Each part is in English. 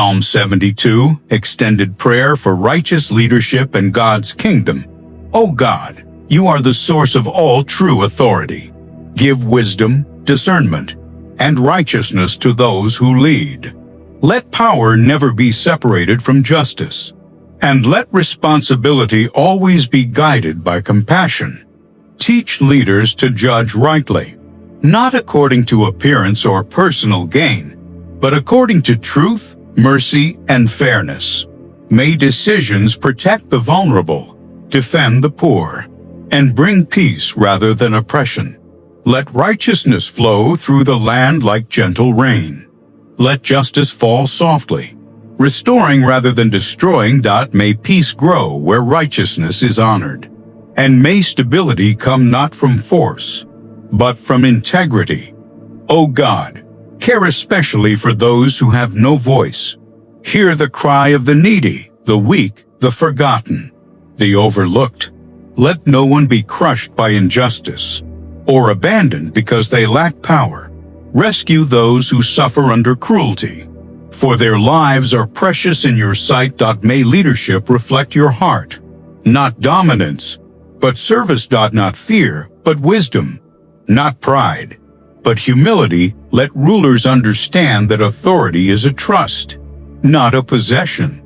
Psalm 72, extended prayer for righteous leadership and God's kingdom. O God, you are the source of all true authority. Give wisdom, discernment, and righteousness to those who lead. Let power never be separated from justice, and let responsibility always be guided by compassion. Teach leaders to judge rightly, not according to appearance or personal gain, but according to truth, mercy, and fairness. May decisions protect the vulnerable, defend the poor, and bring peace rather than oppression. Let righteousness flow through the land like gentle rain. Let justice fall softly, restoring rather than destroying. May peace grow where righteousness is honored, and may stability come not from force, but from integrity. O God, care especially for those who have no voice. Hear the cry of the needy, the weak, the forgotten, the overlooked. Let no one be crushed by injustice, or abandoned because they lack power. Rescue those who suffer under cruelty, for their lives are precious in your sight. May leadership reflect your heart, not dominance, but service. Not fear, but wisdom, not pride, but humility. Let rulers understand that authority is a trust, not a possession.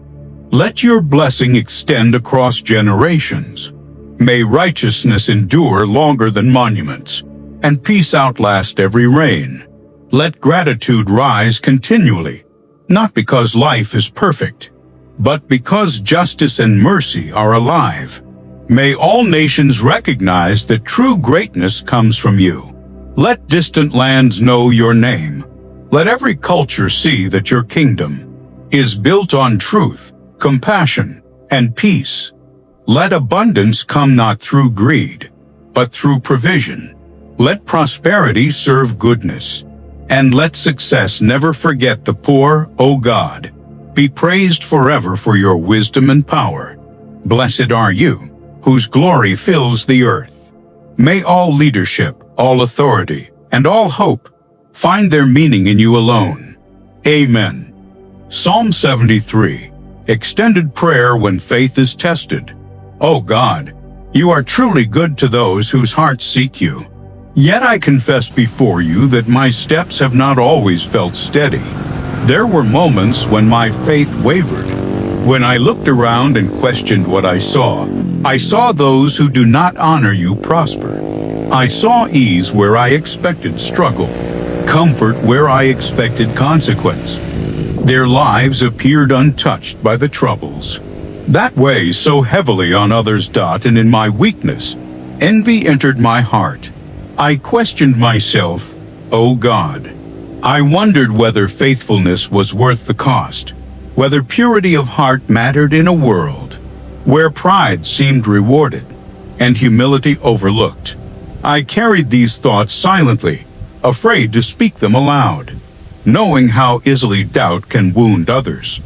Let your blessing extend across generations. May righteousness endure longer than monuments, and peace outlast every reign. Let gratitude rise continually, not because life is perfect, but because justice and mercy are alive. May all nations recognize that true greatness comes from you. Let distant lands know your name. Let every culture see that your kingdom is built on truth, compassion, and peace. Let abundance come not through greed, but through provision. Let prosperity serve goodness, and let success never forget the poor. O God, be praised forever for your wisdom and power. Blessed are you, whose glory fills the earth. May all leadership, all authority, and all hope find their meaning in you alone. Amen. Psalm 73, extended prayer when faith is tested. O God, you are truly good to those whose hearts seek you. Yet I confess before you that my steps have not always felt steady. There were moments when my faith wavered. When I looked around and questioned what I saw those who do not honor you prosper. I saw ease where I expected struggle, comfort where I expected consequence. Their lives appeared untouched by the troubles that weigh so heavily on others. And in my weakness, envy entered my heart. I questioned myself, O God. I wondered whether faithfulness was worth the cost, whether purity of heart mattered in a world where pride seemed rewarded and humility overlooked. I carried these thoughts silently, afraid to speak them aloud, knowing how easily doubt can wound others.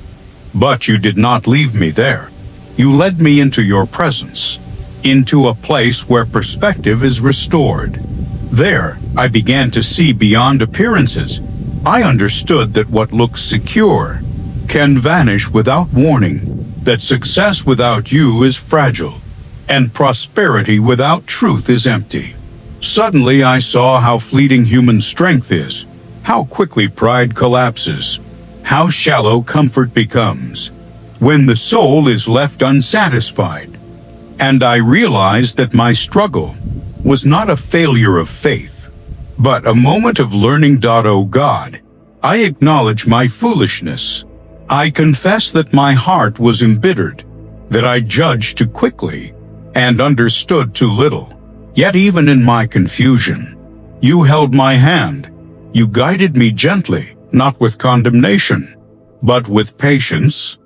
But you did not leave me there. You led me into your presence, into a place where perspective is restored. There, I began to see beyond appearances. I understood that what looks secure can vanish without warning, that success without you is fragile, and prosperity without truth is empty. Suddenly I saw how fleeting human strength is, how quickly pride collapses, how shallow comfort becomes when the soul is left unsatisfied. And I realized that my struggle was not a failure of faith, but a moment of learning. O God, I acknowledge my foolishness. I confess that my heart was embittered, that I judged too quickly and understood too little. Yet even in my confusion, you held my hand. You guided me gently, not with condemnation, but with patience.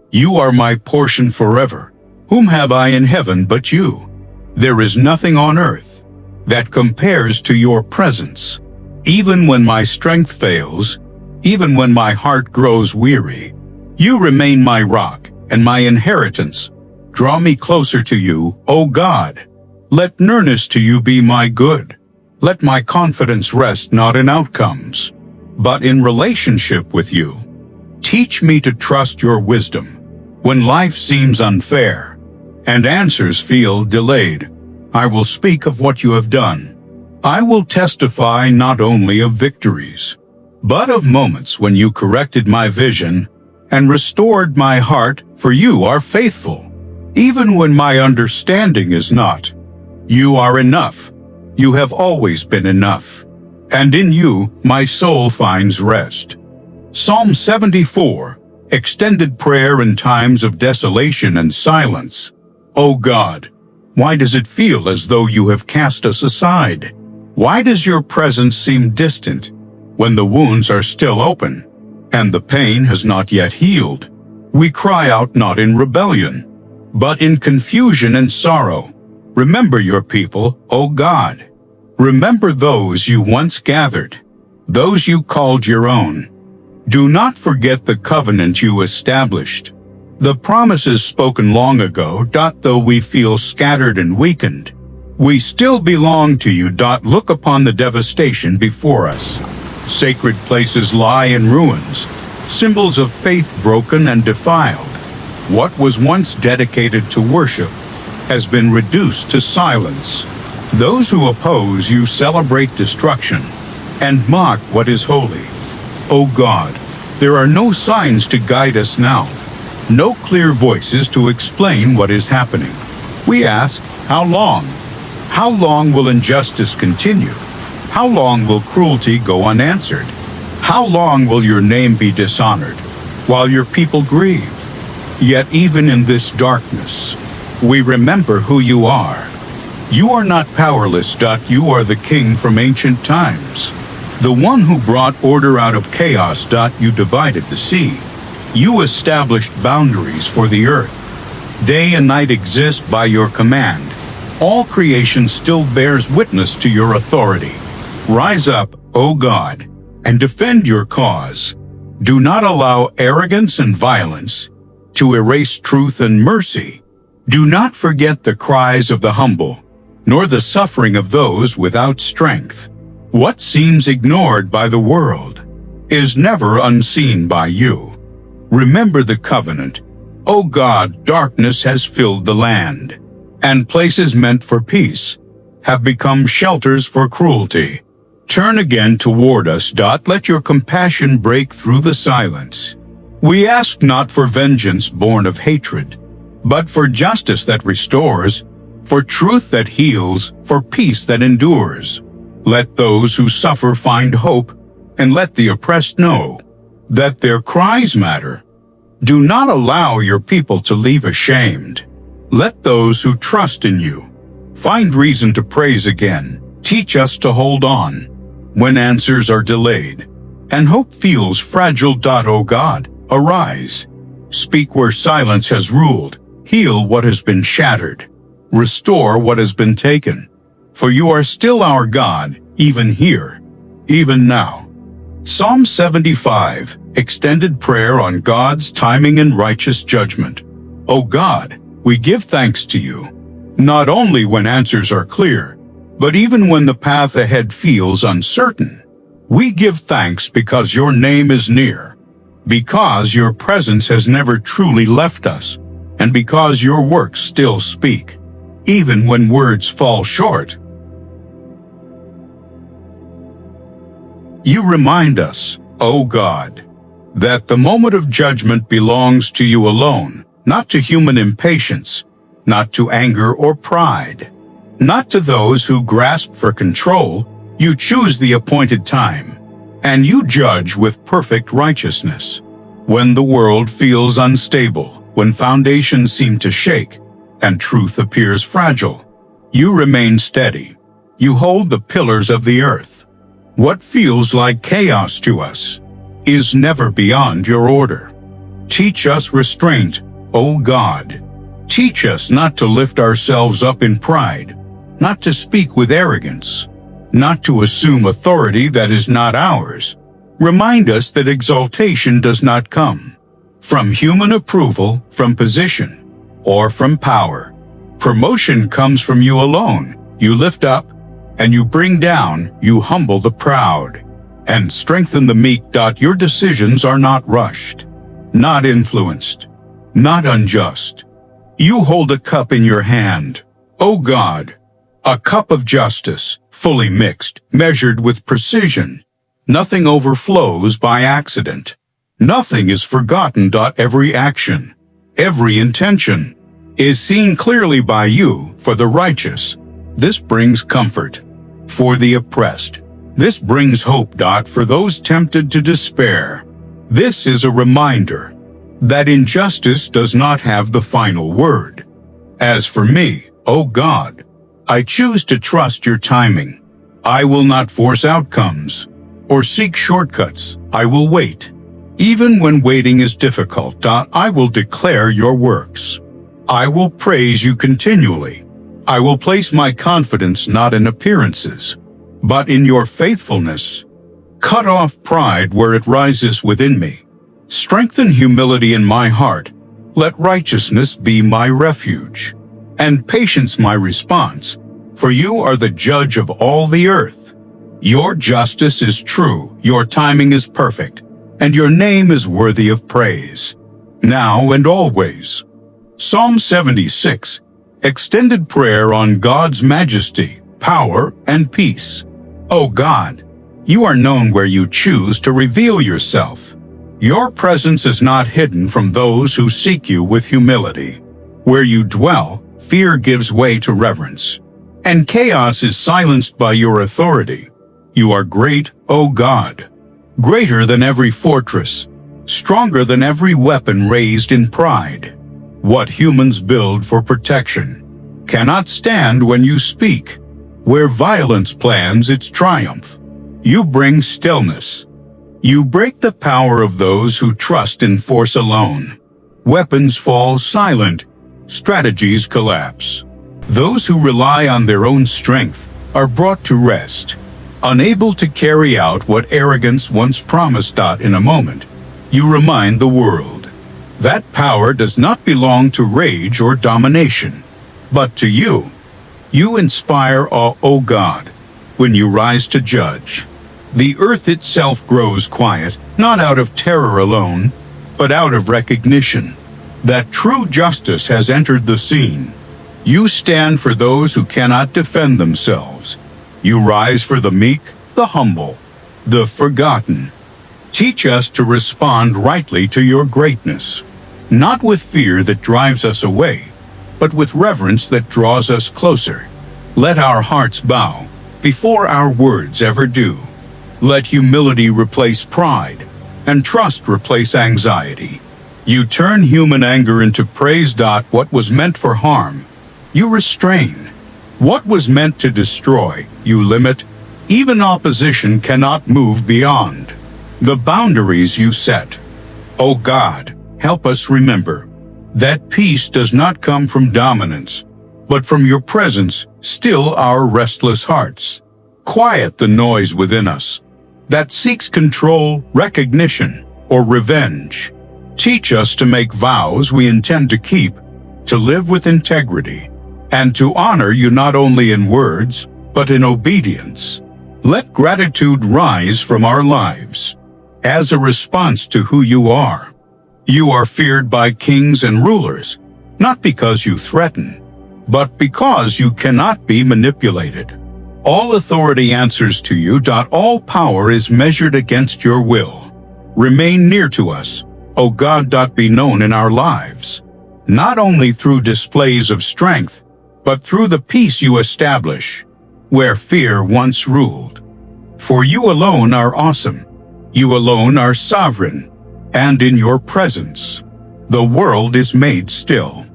You are my portion forever. Whom have I in heaven but you? There is nothing on earth that compares to your presence. Even when my strength fails, even when my heart grows weary, you remain my rock and my inheritance. Draw me closer to you, O God. Let nearness to you be my good. Let my confidence rest not in outcomes, but in relationship with you. Teach me to trust your wisdom when life seems unfair and answers feel delayed. I will speak of what you have done. I will testify not only of victories, but of moments when you corrected my vision and restored my heart, for you are faithful. Even when my understanding is not, you are enough. You have always been enough. And in you, my soul finds rest. Psalm 74, extended prayer in times of desolation and silence. O God, why does it feel as though you have cast us aside? Why does your presence seem distant when the wounds are still open and the pain has not yet healed? We cry out not in rebellion, but in confusion and sorrow. Remember your people, O God. Remember those you once gathered, those you called your own. Do not forget the covenant you established, the promises spoken long ago. Though we feel scattered and weakened, we still belong to you. Look upon the devastation before us. Sacred places lie in ruins, symbols of faith broken and defiled. What was once dedicated to worship has been reduced to silence. Those who oppose you celebrate destruction and mock what is holy. O God, there are no signs to guide us now, no clear voices to explain what is happening. We ask, how long? How long will injustice continue? How long will cruelty go unanswered? How long will your name be dishonored while your people grieve? Yet even in this darkness, we remember who you are. You are not powerless. You are the King from ancient times, the one who brought order out of chaos. You divided the sea. You established boundaries for the earth. Day and night exist by your command. All creation still bears witness to your authority. Rise up, O God, and defend your cause. Do not allow arrogance and violence to erase truth and mercy. Do not forget the cries of the humble, nor the suffering of those without strength. What seems ignored by the world is never unseen by you. Remember the covenant. O God, darkness has filled the land, and places meant for peace have become shelters for cruelty. Turn again toward us. Let your compassion break through the silence. We ask not for vengeance born of hatred, but for justice that restores, for truth that heals, for peace that endures. Let those who suffer find hope, and let the oppressed know that their cries matter. Do not allow your people to leave ashamed. Let those who trust in you find reason to praise again. Teach us to hold on when answers are delayed and hope feels fragile. O God, arise. Speak where silence has ruled. Heal what has been shattered. Restore what has been taken. For you are still our God, even here, even now. Psalm 75, extended prayer on God's timing and righteous judgment. O God, we give thanks to you, not only when answers are clear, but even when the path ahead feels uncertain. We give thanks because your name is near, because your presence has never truly left us, and because your works still speak, even when words fall short. You remind us, O God, that the moment of judgment belongs to you alone, not to human impatience, not to anger or pride, not to those who grasp for control. You choose the appointed time, and you judge with perfect righteousness. When the world feels unstable, when foundations seem to shake, and truth appears fragile, you remain steady. You hold the pillars of the earth. What feels like chaos to us is never beyond your order. Teach us restraint, O God. Teach us not to lift ourselves up in pride, not to speak with arrogance, not to assume authority that is not ours. Remind us that exaltation does not come from human approval, from position, or from power. Promotion comes from you alone. You lift up, and you bring down. You humble the proud, and strengthen the meek. Your decisions are not rushed. not influenced, not unjust. You hold a cup in your hand, O God, a cup of justice, fully mixed, measured with precision. Nothing overflows by accident. Nothing is forgotten. Every action, every intention, is seen clearly by you for the righteous. This brings comfort for the oppressed. This brings hope. For those tempted to despair. This is a reminder that injustice does not have the final word. As for me, O God, I choose to trust your timing. I will not force outcomes or seek shortcuts. I will wait. Even when waiting is difficult, I will declare your works. I will praise you continually. I will place my confidence not in appearances, but in your faithfulness. Cut off pride where it rises within me. Strengthen humility in my heart. Let righteousness be my refuge, and patience my response, for you are the judge of all the earth. Your justice is true, your timing is perfect, and your name is worthy of praise, now and always. Psalm 76, extended prayer on God's majesty, power, and peace. O God, you are known where you choose to reveal yourself. Your presence is not hidden from those who seek you with humility. Where you dwell, fear gives way to reverence, and chaos is silenced by your authority. You are great, O God, greater than every fortress, stronger than every weapon raised in pride. What humans build for protection cannot stand when you speak. Where violence plans its triumph, you bring stillness. You break the power of those who trust in force alone. Weapons fall silent, strategies collapse. Those who rely on their own strength are brought to rest, unable to carry out what arrogance once promised. In a moment, you remind the world that power does not belong to rage or domination, but to you. You inspire awe, O God, when you rise to judge. The earth itself grows quiet, not out of terror alone, but out of recognition that true justice has entered the scene. You stand for those who cannot defend themselves. You rise for the meek, the humble, the forgotten. Teach us to respond rightly to your greatness, not with fear that drives us away, but with reverence that draws us closer. Let our hearts bow before our words ever do. Let humility replace pride, and trust replace anxiety. You turn human anger into praise. What was meant for harm, you restrain. What was meant to destroy, you limit. Even opposition cannot move beyond the boundaries you set. O God, help us remember that peace does not come from dominance, but from your presence. Still our restless hearts. Quiet the noise within us that seeks control, recognition, or revenge. Teach us to make vows we intend to keep, to live with integrity, and to honor you not only in words, but in obedience. Let gratitude rise from our lives as a response to who you are. You are feared by kings and rulers, not because you threaten, but because you cannot be manipulated. All authority answers to you. All power is measured against your will. Remain near to us, O God. Be known in our lives, not only through displays of strength, but through the peace you establish, where fear once ruled. For you alone are awesome. You alone are sovereign, and in your presence, the world is made still.